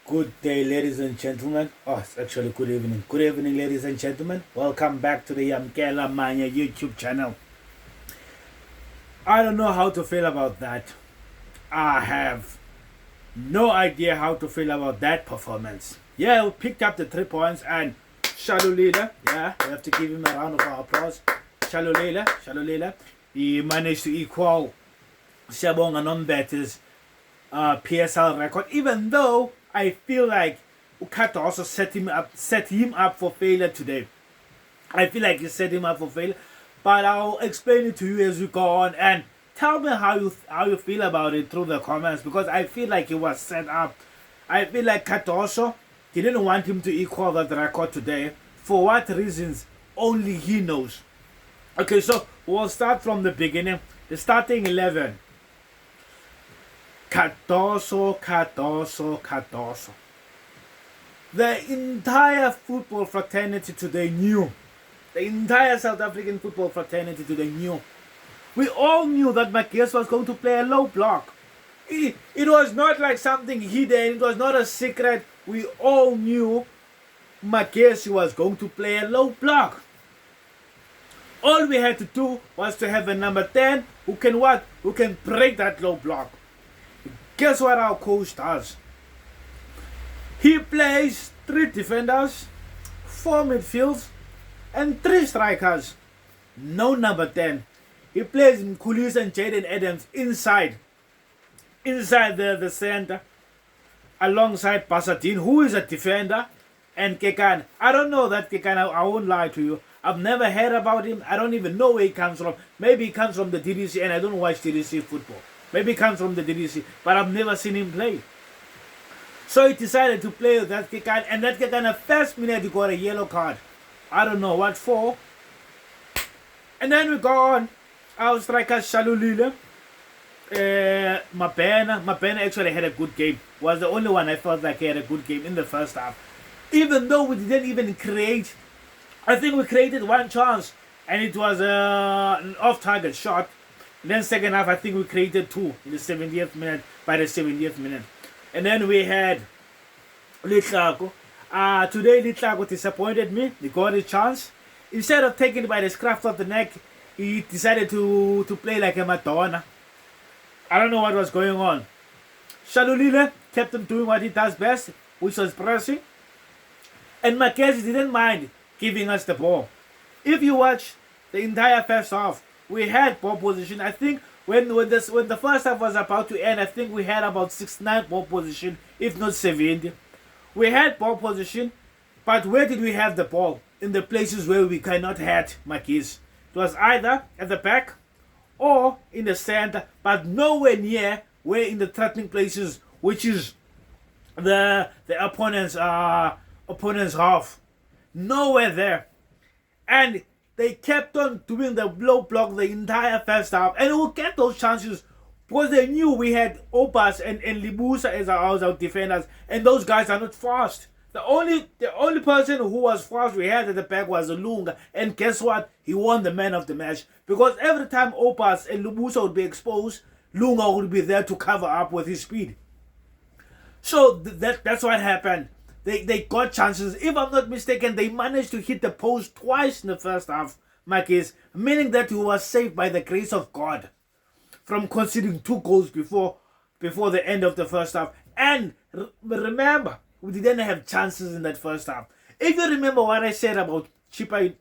Good day, ladies and gentlemen. Oh, it's actually good evening. Good evening, ladies and gentlemen. Welcome back to the Yamkela Manya YouTube channel. I don't know how to feel about that. I have no idea how to feel about that performance. Yeah, we picked up the 3 points and Shalulile, yeah, we have to give him a round of applause. Shalulile, he managed to equal Siyabonga Nomvethe's PSL record, even though I feel like Cardoso set him up for failure today. I feel like he set him up for failure, but I'll explain it to you as we go on, and tell me how you feel about it through the comments, because I feel like he was set up. I feel like Cardoso didn't want him to equal that record today. For what reasons? Only he knows. Okay, so we'll start from the beginning. The starting 11. Cardoso. The entire football fraternity today knew. The entire South African football fraternity today knew. We all knew that Maguire was going to play a low block. It was not like something hidden. It was not a secret. We all knew Maguire was going to play a low block. All we had to do was to have a number 10 who can what? Who can break that low block. Guess what our coach does? He plays 3 defenders, 4 midfields, and 3 strikers. No number 10. He plays Mkhulisa and Jaden Adams inside the center, alongside Pasadine, who is a defender, and Kekan. I don't know that Kekan, I won't lie to you. I've never heard about him. I don't even know where he comes from. Maybe he comes from the DDC, and I don't watch DDC football. Maybe he comes from the DDC, but I've never seen him play. So he decided to play with that Kekan, and that Kekan, the first minute he got a yellow card. I don't know what for. And then we go on. Our striker Shalulile, Mabena actually had a good game. Was the only one I felt like he had a good game in the first half. Even though we didn't even create, I think we created one chance, and it was an off-target shot. And then second half, I think we created 2 in the 70th minute, by the 70th minute. And then we had Litlako. Today Litlako disappointed me. He got his chance. Instead of taking it by the scruff of the neck, he decided to play like a Madonna. I don't know what was going on. Shalulile kept him doing what he does best, which was pressing. And Mackenzie didn't mind giving us the ball. If you watch the entire first half, we had ball position. I think when the first half was about to end, I think we had about 69 ball position, if not 70. We had ball position, but where did we have the ball? In the places where we cannot hit Mackenzie. It was either at the back or in the center, but nowhere near where in the threatening places, which is the opponent's half. Nowhere there. And they kept on doing the low block the entire first half, and we'll get those chances because they knew we had Opas and Libusa as our defenders, and those guys are not fast. The only person who was fast we had at the back was Lunga, and guess what? He won the man of the match, because every time Opas and Libusa would be exposed, Lunga would be there to cover up with his speed. So that's what happened. They got chances. If I'm not mistaken, they managed to hit the post twice in the first half, Marquez, meaning that he was saved by the grace of God from conceding 2 goals before the end of the first half. And remember, we didn't have chances in that first half. If you remember what I said about Chippa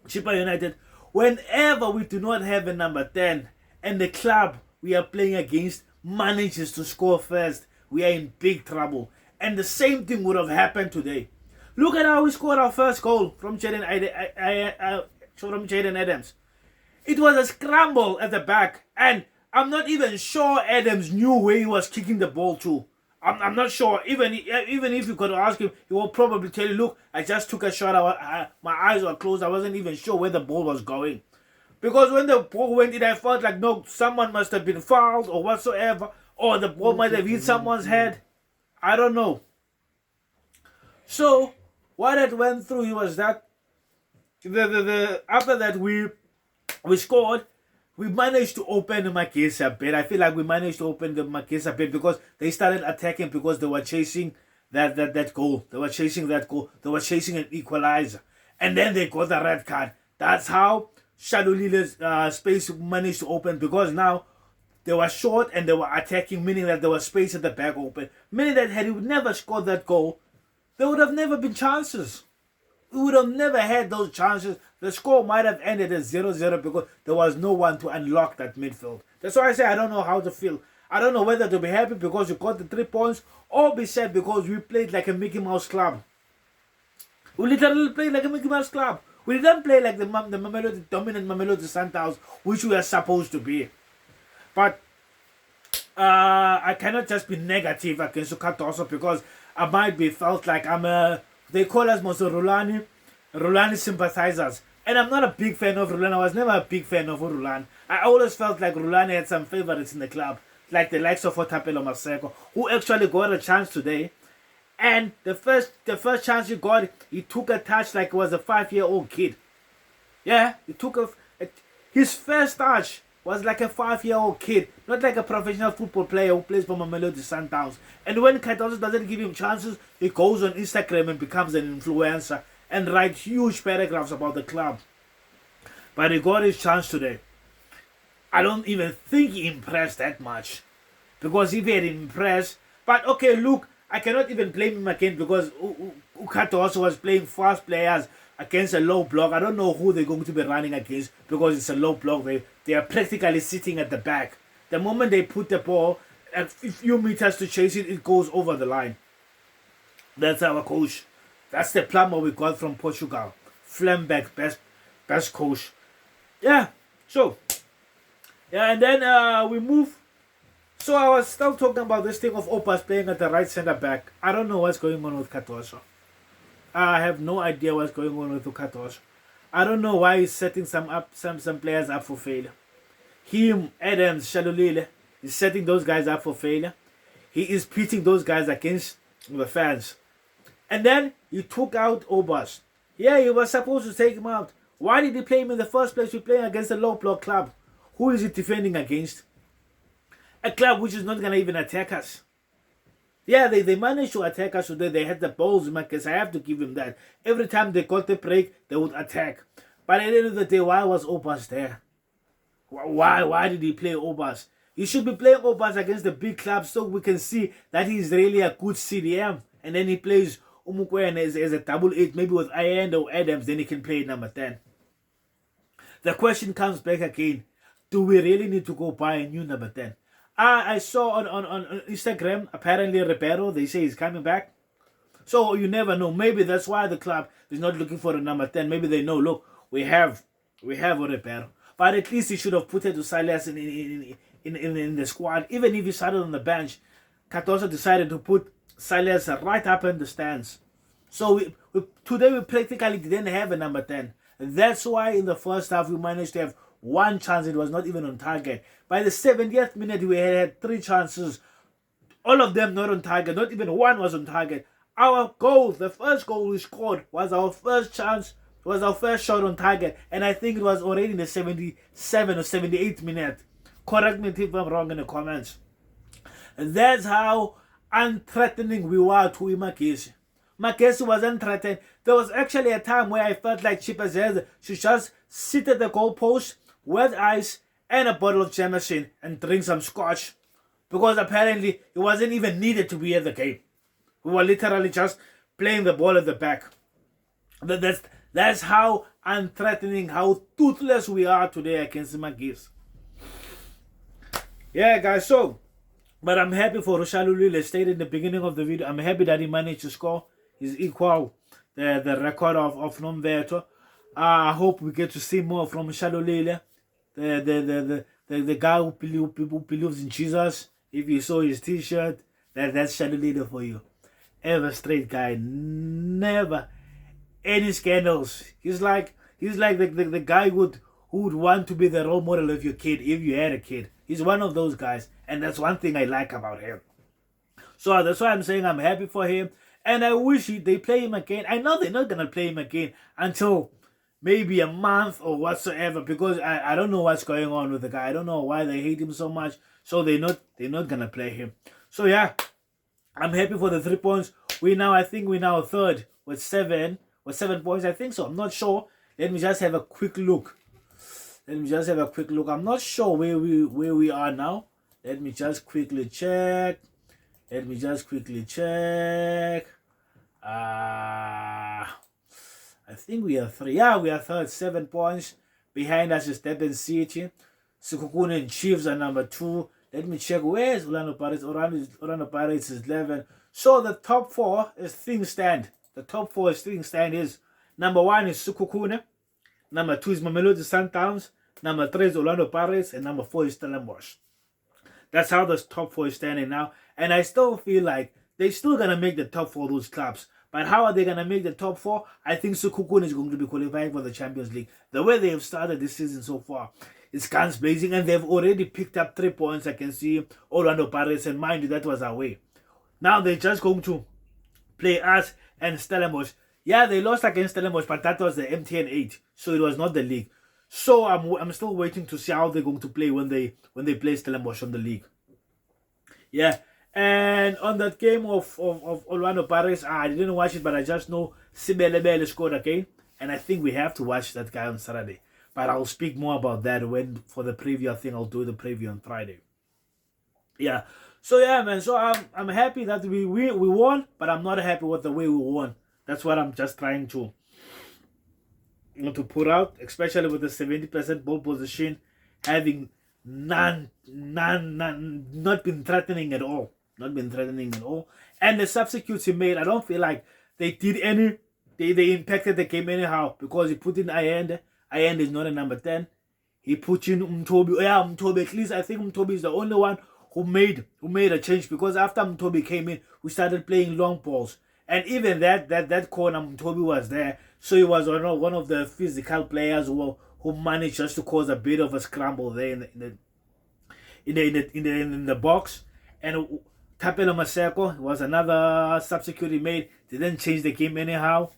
United, whenever we do not have a number 10 and the club we are playing against manages to score first, we are in big trouble. And the same thing would have happened today. Look at how we scored our first goal from Jaden Adams. It was a scramble at the back, and I'm not even sure Adams knew where he was kicking the ball to. I'm not sure. Even if you could ask him, he will probably tell you, look, I just took a shot. My eyes were closed. I wasn't even sure where the ball was going. Because when the ball went in, I felt like, no, someone must have been fouled or whatsoever, or the ball might have hit someone's head. I don't know. So what it went through was that after that we scored, we managed to open Magesi a bit. I feel like we managed to open the Magesi a bit because they started attacking because they were chasing that goal. They were chasing that goal. They were chasing an equalizer. And then they got the red card. That's how Shalulile's space managed to open, because now they were short and they were attacking, meaning that there was space at the back open. Meaning that had he never scored that goal, there would have never been chances. We would have never had those chances. The score might have ended at 0-0 because there was no one to unlock that midfield. That's why I say I don't know how to feel. I don't know whether to be happy because we got the 3 points or be sad because we played like a Mickey Mouse club. We literally played like a Mickey Mouse club. We didn't play like the dominant Mamelodi Sundowns, which we are supposed to be. But I cannot just be negative against Cardoso because I might be felt like they call us most Rulani sympathizers. And I'm not a big fan of Rulani. I was never a big fan of Rulani. I always felt like Rulani had some favorites in the club, like the likes of Otapelo Maseko, who actually got a chance today. And the first chance he got, he took a touch like he was a 5-year-old kid. Yeah, he took his first touch was like a 5-year-old kid, not like a professional football player who plays for Mamelodi Sundowns. And when Cardoso doesn't give him chances, he goes on Instagram and becomes an influencer and writes huge paragraphs about the club. But he got his chance today. I don't even think he impressed that much, because if he had impressed, but okay, look, I cannot even blame him again because Cardoso was playing fast players against a low block. I don't know who they're going to be running against because it's a low block. They are practically sitting at the back. The moment they put the ball a few meters to chase it, it goes over the line. That's our coach. That's the plumber we got from Portugal. Flembeck, best coach. Yeah, so. Yeah, and then we move. So I was still talking about this thing of Opas playing at the right centre back. I don't know what's going on with Cardoso. I have no idea what's going on with Cardoso. I don't know why he's setting some players up for failure. Him, Adams, Shalulile, he's setting those guys up for failure. He is pitting those guys against the fans. And then he took out Obas. Yeah, he was supposed to take him out. Why did he play him in the first place? We're playing against a low block club. Who is he defending against? A club which is not going to even attack us. Yeah, they managed to attack us today. They had the balls, Marcus. I have to give him that. Every time they got the break, they would attack. But at the end of the day, why was Obas there? Why did he play Obas? He should be playing Obas against the big clubs so we can see that he's really a good CDM. And then he plays Umukwena as a double 8, maybe with Ayanda or Adams, then he can play number 10. The question comes back again. Do we really need to go buy a new number 10? I saw on Instagram, apparently Ribeiro, they say he's coming back. So you never know. Maybe that's why the club is not looking for a number 10. Maybe they know, look, we have a Ribeiro. But at least he should have put it to Silas in the squad. Even if he started on the bench, Cardoso decided to put Silas right up in the stands. So today we practically didn't have a number 10. That's why in the first half we managed to have one chance. It was not even on target. By the 70th minute, we had 3 chances. All of them not on target. Not even one was on target. Our goal, the first goal we scored, was our first chance, was our first shot on target. And I think it was already in the 77 or 78th minute. Correct me if I'm wrong in the comments. And that's how unthreatening we were to Magesi. Magesi was unthreatened. There was actually a time where I felt like Chipazeze should just sit at the goalpost, wet ice, and a bottle of Jameson and drink some scotch, because apparently it wasn't even needed to be at the game. We were literally just playing the ball at the back. That's how unthreatening, how toothless we are today against Magesi. Yeah, guys, so, but I'm happy for Shalulile. Stated in the beginning of the video, I'm happy that he managed to score. He's equal the record of Nomvethe. I hope we get to see more from Shalulile. The guy who believes in Jesus. If you saw his t-shirt, that's Shalulile for you. Ever straight guy, never any scandals. He's like the guy who would want to be the role model of your kid if you had a kid. He's one of those guys, and that's one thing I like about him. So that's why I'm saying I'm happy for him, and I wish they play him again. I know they're not gonna play him again until maybe a month or whatsoever, because I don't know what's going on with the guy. I don't know why they hate him so much. So they're not gonna play him. So yeah, I'm happy for the 3 points. I think we now third with 7 points. I think so. I'm not sure. Let me just have a quick look. I'm not sure where we are now. Let me just quickly check. I think we are 3. Yeah, we are third, 7 points. Behind us is Durban City. Sekhukhune and Chiefs are number 2. Let me check. Where is Orlando Pirates? Orlando Pirates is 11. So the top 4 is things stand. Is number 1 is Sekhukhune. Number 2 is Mamelodi Sundowns. Number 3 is Orlando Pirates. And number 4 is Stellenbosch. That's how the top 4 is standing now. And I still feel like they're still going to make the top 4, those clubs. But how are they going to make the top 4? I think Sekhukhune is going to be qualifying for the Champions League. The way they have started this season so far, it's guns blazing. And they've already picked up 3 points. I can see Orlando Pirates. And mind you, that was away. Now they're just going to play us and Stellenbosch. Yeah, they lost against Stellenbosch, but that was the MTN 8. So it was not the league. So I'm still waiting to see how they're going to play when they play Stellenbosch on the league. Yeah. And on that game of Orlando Pirates, I didn't watch it, but I just know Sibelebele scored again. And I think we have to watch that guy on Saturday. But I'll speak more about that for the preview. I think I'll do the preview on Friday. Yeah. So yeah, man. So I'm happy that we won, but I'm not happy with the way we won. That's what I'm just trying to put out, especially with the 70% ball position, having not been threatening at all. And the substitutes he made, I don't feel like they did any. They impacted the game anyhow, because he put in Ayende. Ayende is not a number 10. He put in Mtobi. Yeah, Mtobi. At least I think Mtobi is the only one who made a change, because after Mtobi came in, we started playing long balls. And even that corner, Mtobi was there, so he was one of the physical players who managed just to cause a bit of a scramble there in the box. And Tapelo Maseko was another substitute he made. Didn't change the game anyhow.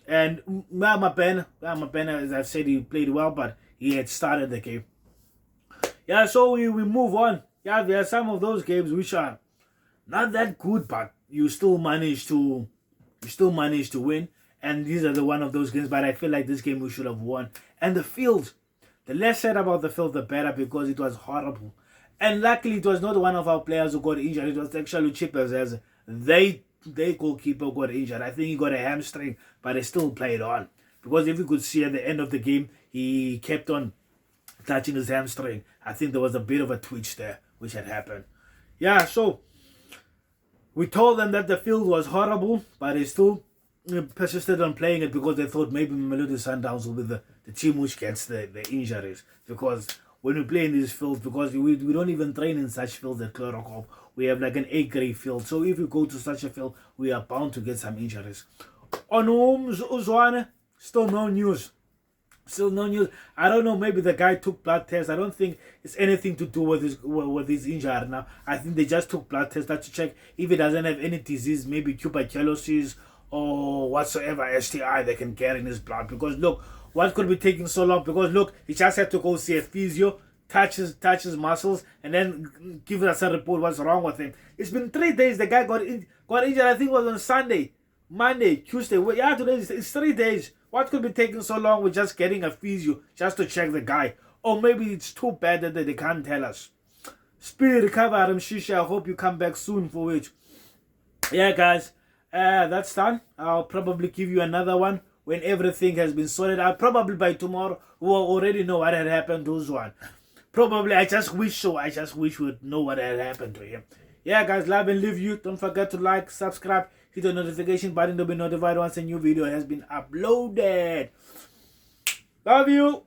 And Mapena, as I've said, he played well, but he had started the game. Yeah, so we move on. Yeah, there are some of those games which are not that good, but you still manage to win. And these are one of those games, but I feel like this game we should have won. And the field, the less said about the field, the better, because it was horrible. And luckily, it was not one of our players who got injured. It was actually Chippers, as their goalkeeper got injured. I think he got a hamstring, but he still played on. Because if you could see at the end of the game, he kept on touching his hamstring. I think there was a bit of a twitch there, which had happened. Yeah, so we told them that the field was horrible, but they still persisted on playing it, because they thought maybe Mamelodi Sundowns will be the team which gets the injuries. Because when we play in these fields, because we don't even train in such fields at Chlorokop, we have like an A-grade field. So if you go to such a field, we are bound to get some injuries. On Zwane, still no news. I don't know, maybe the guy took blood tests. I don't think it's anything to do with his injury now. I think they just took blood tests to check if he doesn't have any disease, maybe tuberculosis or whatsoever STI they can get in his blood. Because look, what could be taking so long? Because look, he just had to go see a physio, touch his muscles, and then give us a report what's wrong with him. It's been 3 days. The guy got injured. I think it was on Sunday, Monday, Tuesday. Yeah, today it's 3 days. What could be taking so long with just getting a physio just to check the guy? Or maybe it's too bad that they can't tell us. Speed recover, Shisha. I hope you come back soon for which. Yeah, guys, that's done. I'll probably give you another one when everything has been sorted out. Probably by tomorrow, we'll already know what had happened to Zwane. Probably, I just wish we'd know what had happened to him. Yeah, guys, love and leave you. Don't forget to like, subscribe, hit the notification button to be notified once a new video has been uploaded. Love you.